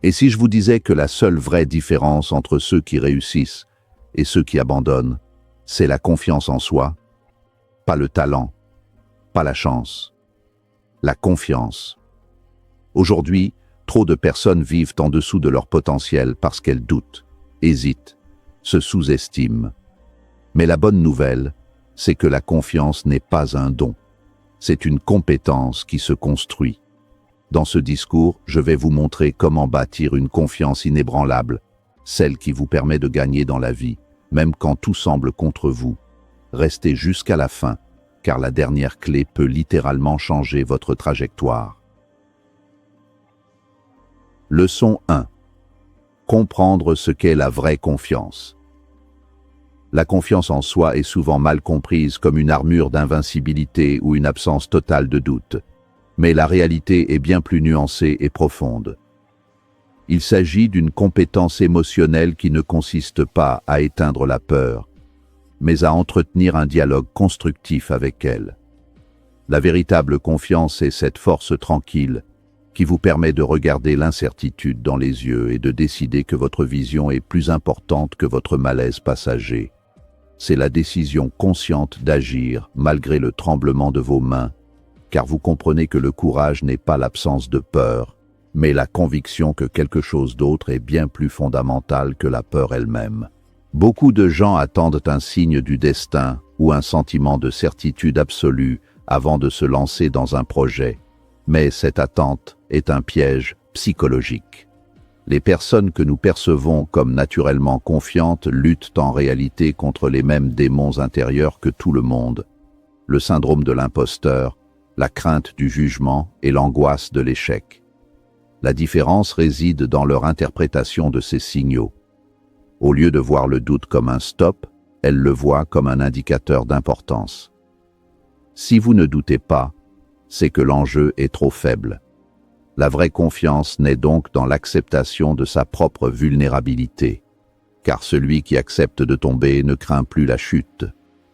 Et si je vous disais que la seule vraie différence entre ceux qui réussissent et ceux qui abandonnent, c'est la confiance en soi, pas le talent, pas la chance, la confiance. Aujourd'hui, trop de personnes vivent en dessous de leur potentiel parce qu'elles doutent, hésitent, se sous-estiment. Mais la bonne nouvelle, c'est que la confiance n'est pas un don. C'est une compétence qui se construit. Dans ce discours, je vais vous montrer comment bâtir une confiance inébranlable, celle qui vous permet de gagner dans la vie, même quand tout semble contre vous. Restez jusqu'à la fin, car la dernière clé peut littéralement changer votre trajectoire. Leçon 1. Comprendre ce qu'est la vraie confiance. La confiance en soi est souvent mal comprise comme une armure d'invincibilité ou une absence totale de doute. Mais la réalité est bien plus nuancée et profonde. Il s'agit d'une compétence émotionnelle qui ne consiste pas à éteindre la peur, mais à entretenir un dialogue constructif avec elle. La véritable confiance est cette force tranquille qui vous permet de regarder l'incertitude dans les yeux et de décider que votre vision est plus importante que votre malaise passager. C'est la décision consciente d'agir malgré le tremblement de vos mains, car vous comprenez que le courage n'est pas l'absence de peur, mais la conviction que quelque chose d'autre est bien plus fondamental que la peur elle-même. Beaucoup de gens attendent un signe du destin ou un sentiment de certitude absolue avant de se lancer dans un projet, mais cette attente est un piège psychologique. Les personnes que nous percevons comme naturellement confiantes luttent en réalité contre les mêmes démons intérieurs que tout le monde. Le syndrome de l'imposteur, la crainte du jugement et l'angoisse de l'échec. La différence réside dans leur interprétation de ces signaux. Au lieu de voir le doute comme un stop, elles le voient comme un indicateur d'importance. Si vous ne doutez pas, c'est que l'enjeu est trop faible. La vraie confiance naît donc dans l'acceptation de sa propre vulnérabilité, car celui qui accepte de tomber ne craint plus la chute.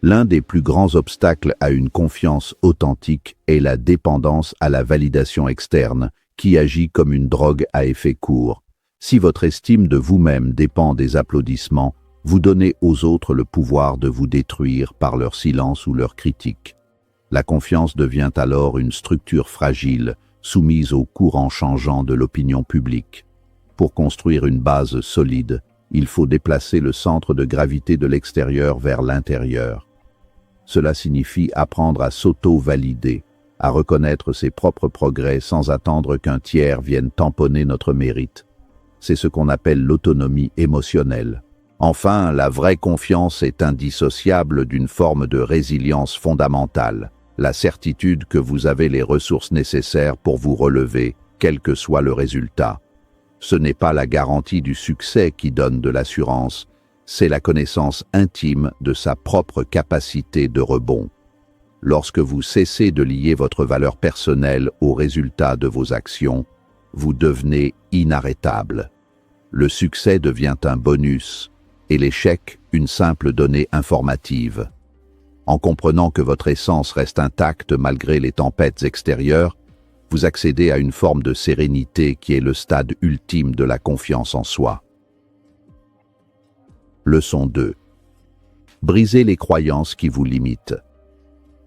L'un des plus grands obstacles à une confiance authentique est la dépendance à la validation externe, qui agit comme une drogue à effet court. Si votre estime de vous-même dépend des applaudissements, vous donnez aux autres le pouvoir de vous détruire par leur silence ou leur critique. La confiance devient alors une structure fragile, soumise aux courants changeants de l'opinion publique. Pour construire une base solide, il faut déplacer le centre de gravité de l'extérieur vers l'intérieur. Cela signifie apprendre à s'auto-valider, à reconnaître ses propres progrès sans attendre qu'un tiers vienne tamponner notre mérite. C'est ce qu'on appelle l'autonomie émotionnelle. Enfin, la vraie confiance est indissociable d'une forme de résilience fondamentale, la certitude que vous avez les ressources nécessaires pour vous relever, quel que soit le résultat. Ce n'est pas la garantie du succès qui donne de l'assurance, c'est la connaissance intime de sa propre capacité de rebond. Lorsque vous cessez de lier votre valeur personnelle au résultat de vos actions, vous devenez inarrêtable. Le succès devient un bonus et l'échec une simple donnée informative. En comprenant que votre essence reste intacte malgré les tempêtes extérieures, vous accédez à une forme de sérénité qui est le stade ultime de la confiance en soi. Leçon 2. Brisez les croyances qui vous limitent.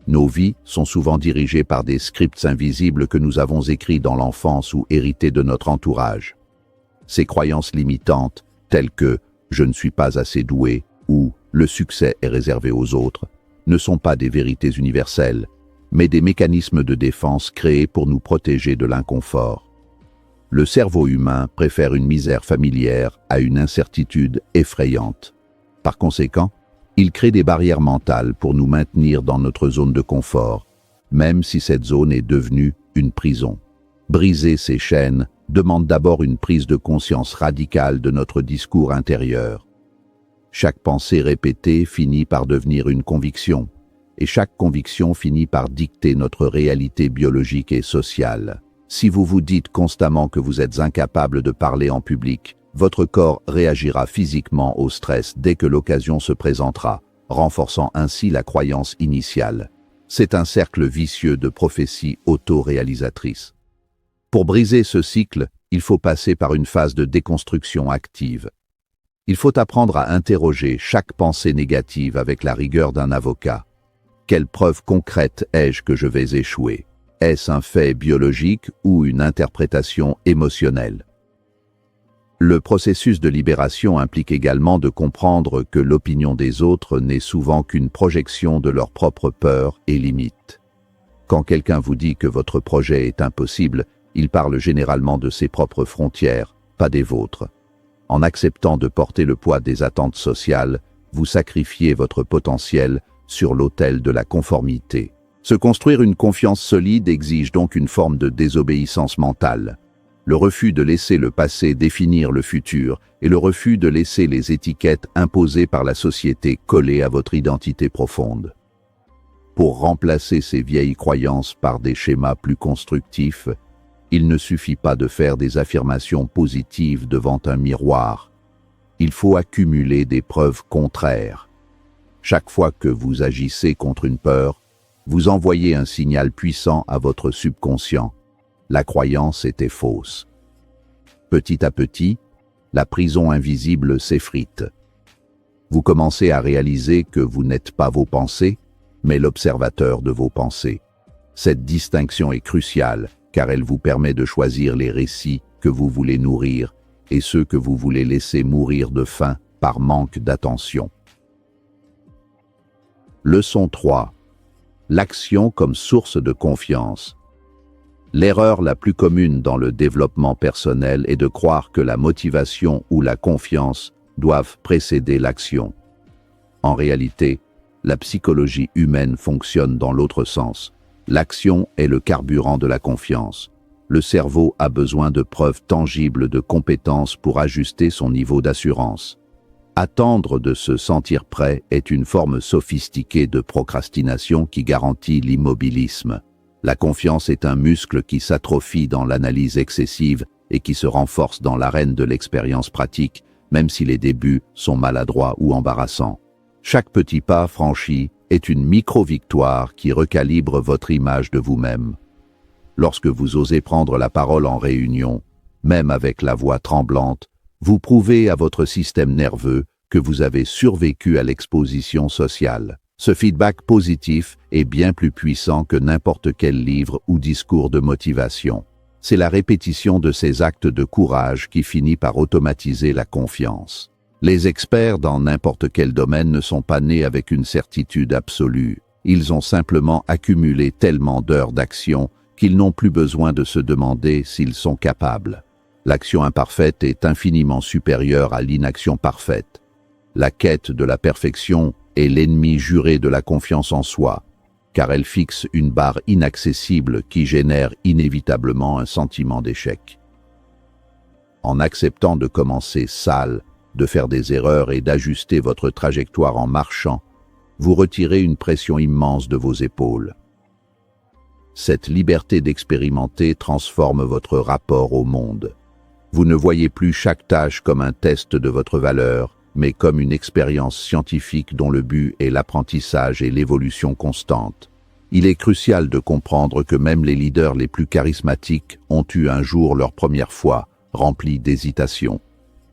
Nos vies sont souvent dirigées par des scripts invisibles que nous avons écrits dans l'enfance ou hérités de notre entourage. Ces croyances limitantes, telles que « je ne suis pas assez doué » ou « le succès est réservé aux autres », ne sont pas des vérités universelles, mais des mécanismes de défense créés pour nous protéger de l'inconfort. Le cerveau humain préfère une misère familière à une incertitude effrayante. Par conséquent, il crée des barrières mentales pour nous maintenir dans notre zone de confort, même si cette zone est devenue une prison. Briser ces chaînes demande d'abord une prise de conscience radicale de notre discours intérieur. Chaque pensée répétée finit par devenir une conviction, et chaque conviction finit par dicter notre réalité biologique et sociale. Si vous vous dites constamment que vous êtes incapable de parler en public, votre corps réagira physiquement au stress dès que l'occasion se présentera, renforçant ainsi la croyance initiale. C'est un cercle vicieux de prophéties auto-réalisatrices. Pour briser ce cycle, il faut passer par une phase de déconstruction active. Il faut apprendre à interroger chaque pensée négative avec la rigueur d'un avocat. Quelle preuve concrète ai-je que je vais échouer? Est-ce un fait biologique ou une interprétation émotionnelle? Le processus de libération implique également de comprendre que l'opinion des autres n'est souvent qu'une projection de leurs propres peurs et limites. Quand quelqu'un vous dit que votre projet est impossible, il parle généralement de ses propres frontières, pas des vôtres. En acceptant de porter le poids des attentes sociales, vous sacrifiez votre potentiel sur l'autel de la conformité. Se construire une confiance solide exige donc une forme de désobéissance mentale. Le refus de laisser le passé définir le futur et le refus de laisser les étiquettes imposées par la société coller à votre identité profonde. Pour remplacer ces vieilles croyances par des schémas plus constructifs, il ne suffit pas de faire des affirmations positives devant un miroir. Il faut accumuler des preuves contraires. Chaque fois que vous agissez contre une peur, vous envoyez un signal puissant à votre subconscient. La croyance était fausse. Petit à petit, la prison invisible s'effrite. Vous commencez à réaliser que vous n'êtes pas vos pensées, mais l'observateur de vos pensées. Cette distinction est cruciale, car elle vous permet de choisir les récits que vous voulez nourrir et ceux que vous voulez laisser mourir de faim par manque d'attention. Leçon 3. L'action comme source de confiance. L'erreur la plus commune dans le développement personnel est de croire que la motivation ou la confiance doivent précéder l'action. En réalité, la psychologie humaine fonctionne dans l'autre sens. L'action est le carburant de la confiance. Le cerveau a besoin de preuves tangibles de compétence pour ajuster son niveau d'assurance. Attendre de se sentir prêt est une forme sophistiquée de procrastination qui garantit l'immobilisme. La confiance est un muscle qui s'atrophie dans l'analyse excessive et qui se renforce dans l'arène de l'expérience pratique, même si les débuts sont maladroits ou embarrassants. Chaque petit pas franchi est une micro-victoire qui recalibre votre image de vous-même. Lorsque vous osez prendre la parole en réunion, même avec la voix tremblante, vous prouvez à votre système nerveux que vous avez survécu à l'exposition sociale. Ce feedback positif est bien plus puissant que n'importe quel livre ou discours de motivation. C'est la répétition de ces actes de courage qui finit par automatiser la confiance. Les experts dans n'importe quel domaine ne sont pas nés avec une certitude absolue. Ils ont simplement accumulé tellement d'heures d'action qu'ils n'ont plus besoin de se demander s'ils sont capables. L'action imparfaite est infiniment supérieure à l'inaction parfaite. La quête de la perfection est l'ennemi juré de la confiance en soi, car elle fixe une barre inaccessible qui génère inévitablement un sentiment d'échec. En acceptant de commencer sale, de faire des erreurs et d'ajuster votre trajectoire en marchant, vous retirez une pression immense de vos épaules. Cette liberté d'expérimenter transforme votre rapport au monde. Vous ne voyez plus chaque tâche comme un test de votre valeur, mais comme une expérience scientifique dont le but est l'apprentissage et l'évolution constante. Il est crucial de comprendre que même les leaders les plus charismatiques ont eu un jour leur première fois, remplie d'hésitation.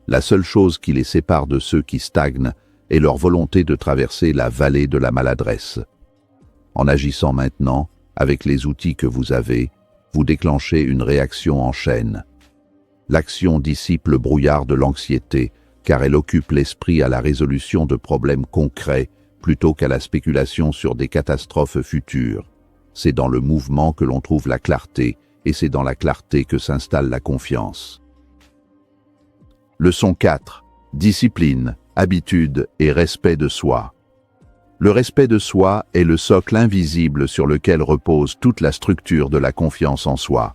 La seule chose qui les sépare de ceux qui stagnent est leur volonté de traverser la vallée de la maladresse. En agissant maintenant, avec les outils que vous avez, vous déclenchez une réaction en chaîne. L'action dissipe le brouillard de l'anxiété, car elle occupe l'esprit à la résolution de problèmes concrets plutôt qu'à la spéculation sur des catastrophes futures. C'est dans le mouvement que l'on trouve la clarté, et c'est dans la clarté que s'installe la confiance. Leçon 4. Discipline, habitude et respect de soi. Le respect de soi est le socle invisible sur lequel repose toute la structure de la confiance en soi.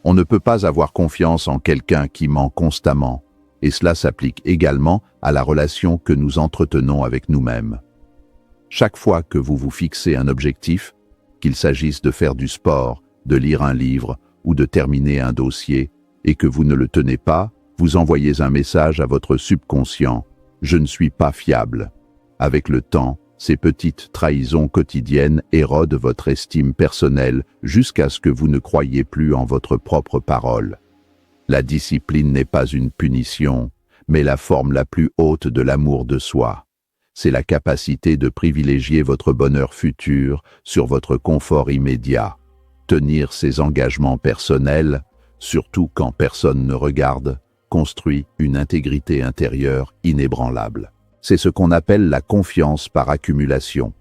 On ne peut pas avoir confiance en quelqu'un qui ment constamment, et cela s'applique également à la relation que nous entretenons avec nous-mêmes. Chaque fois que vous vous fixez un objectif, qu'il s'agisse de faire du sport, de lire un livre ou de terminer un dossier, et que vous ne le tenez pas, vous envoyez un message à votre subconscient « Je ne suis pas fiable ». Avec le temps, Ces petites trahisons quotidiennes érodent votre estime personnelle jusqu'à ce que vous ne croyiez plus en votre propre parole. La discipline n'est pas une punition, mais la forme la plus haute de l'amour de soi. C'est la capacité de privilégier votre bonheur futur sur votre confort immédiat. Tenir ses engagements personnels, surtout quand personne ne regarde, construit une intégrité intérieure inébranlable. C'est ce qu'on appelle la confiance par accumulation.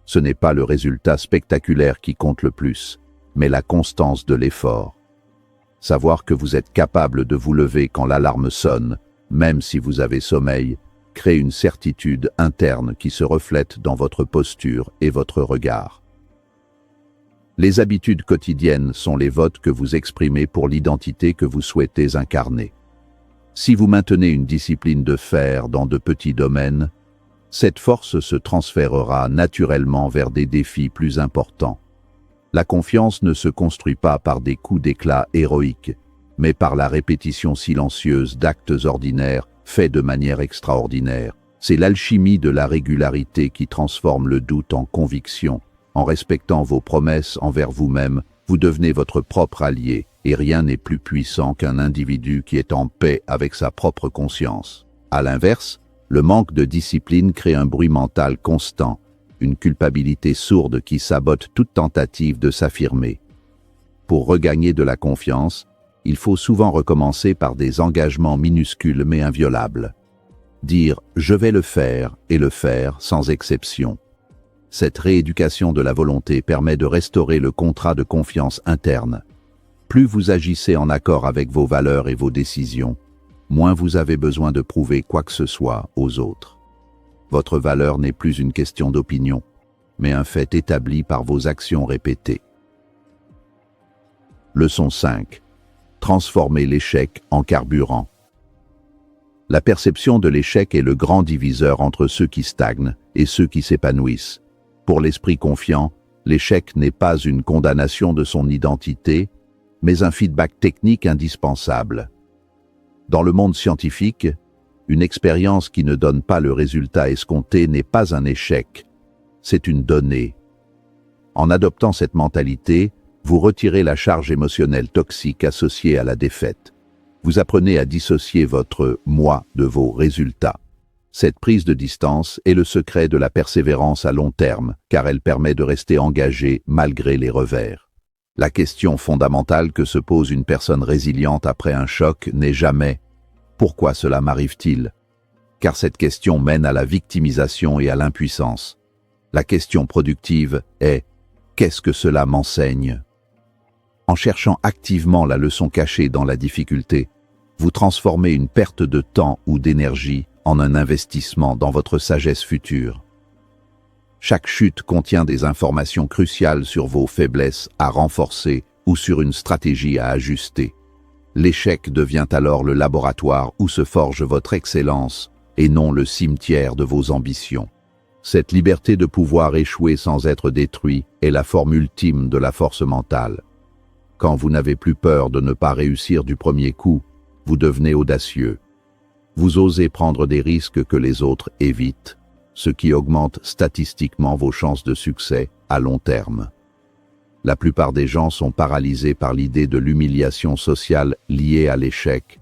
Ce n'est pas le résultat spectaculaire qui compte le plus, mais la constance de l'effort. Savoir que vous êtes capable de vous lever quand l'alarme sonne, même si vous avez sommeil, crée une certitude interne qui se reflète dans votre posture et votre regard. Les habitudes quotidiennes sont les votes que vous exprimez pour l'identité que vous souhaitez incarner. Si vous maintenez une discipline de fer dans de petits domaines, cette force se transférera naturellement vers des défis plus importants. La confiance ne se construit pas par des coups d'éclat héroïques, mais par la répétition silencieuse d'actes ordinaires faits de manière extraordinaire. C'est l'alchimie de la régularité qui transforme le doute en conviction. En respectant vos promesses envers vous-même, vous devenez votre propre allié, et rien n'est plus puissant qu'un individu qui est en paix avec sa propre conscience. À l'inverse, le manque de discipline crée un bruit mental constant, une culpabilité sourde qui sabote toute tentative de s'affirmer. Pour regagner de la confiance, il faut souvent recommencer par des engagements minuscules mais inviolables. Dire « je vais le faire » et le faire sans exception. Cette rééducation de la volonté permet de restaurer le contrat de confiance interne. Plus vous agissez en accord avec vos valeurs et vos décisions, moins vous avez besoin de prouver quoi que ce soit aux autres. Votre valeur n'est plus une question d'opinion, mais un fait établi par vos actions répétées. Leçon 5. Transformer l'échec en carburant. La perception de l'échec est le grand diviseur entre ceux qui stagnent et ceux qui s'épanouissent. Pour l'esprit confiant, l'échec n'est pas une condamnation de son identité, mais un feedback technique indispensable. Dans le monde scientifique, une expérience qui ne donne pas le résultat escompté n'est pas un échec, c'est une donnée. En adoptant cette mentalité, vous retirez la charge émotionnelle toxique associée à la défaite. Vous apprenez à dissocier votre « moi » de vos résultats. Cette prise de distance est le secret de la persévérance à long terme, car elle permet de rester engagé malgré les revers. La question fondamentale que se pose une personne résiliente après un choc n'est jamais « Pourquoi cela m'arrive-t-il ?» Car cette question mène à la victimisation et à l'impuissance. La question productive est « Qu'est-ce que cela m'enseigne ?» En cherchant activement la leçon cachée dans la difficulté, vous transformez une perte de temps ou d'énergie en un investissement dans votre sagesse future. Chaque chute contient des informations cruciales sur vos faiblesses à renforcer ou sur une stratégie à ajuster. L'échec devient alors le laboratoire où se forge votre excellence et non le cimetière de vos ambitions. Cette liberté de pouvoir échouer sans être détruit est la forme ultime de la force mentale. Quand vous n'avez plus peur de ne pas réussir du premier coup, vous devenez audacieux. Vous osez prendre des risques que les autres évitent, ce qui augmente statistiquement vos chances de succès à long terme. La plupart des gens sont paralysés par l'idée de l'humiliation sociale liée à l'échec,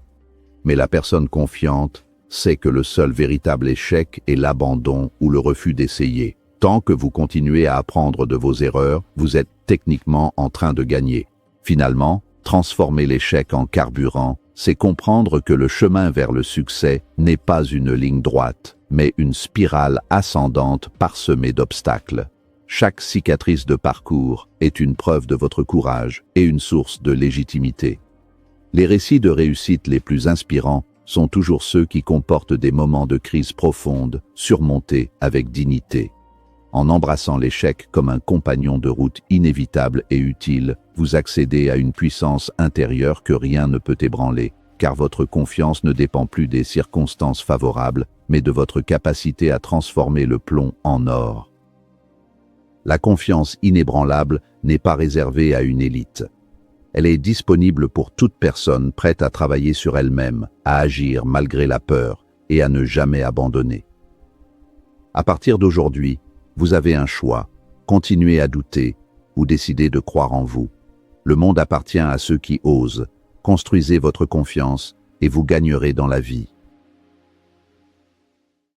mais la personne confiante sait que le seul véritable échec est l'abandon ou le refus d'essayer. Tant que vous continuez à apprendre de vos erreurs, vous êtes techniquement en train de gagner. Finalement, transformer l'échec en carburant, c'est comprendre que le chemin vers le succès n'est pas une ligne droite, mais une spirale ascendante parsemée d'obstacles. Chaque cicatrice de parcours est une preuve de votre courage et une source de légitimité. Les récits de réussite les plus inspirants sont toujours ceux qui comportent des moments de crise profonde, surmontés avec dignité. En embrassant l'échec comme un compagnon de route inévitable et utile, vous accédez à une puissance intérieure que rien ne peut ébranler, car votre confiance ne dépend plus des circonstances favorables, mais de votre capacité à transformer le plomb en or. La confiance inébranlable n'est pas réservée à une élite. Elle est disponible pour toute personne prête à travailler sur elle-même, à agir malgré la peur et à ne jamais abandonner. À partir d'aujourd'hui, vous avez un choix. Continuez à douter ou décidez de croire en vous. Le monde appartient à ceux qui osent. Construisez votre confiance et vous gagnerez dans la vie.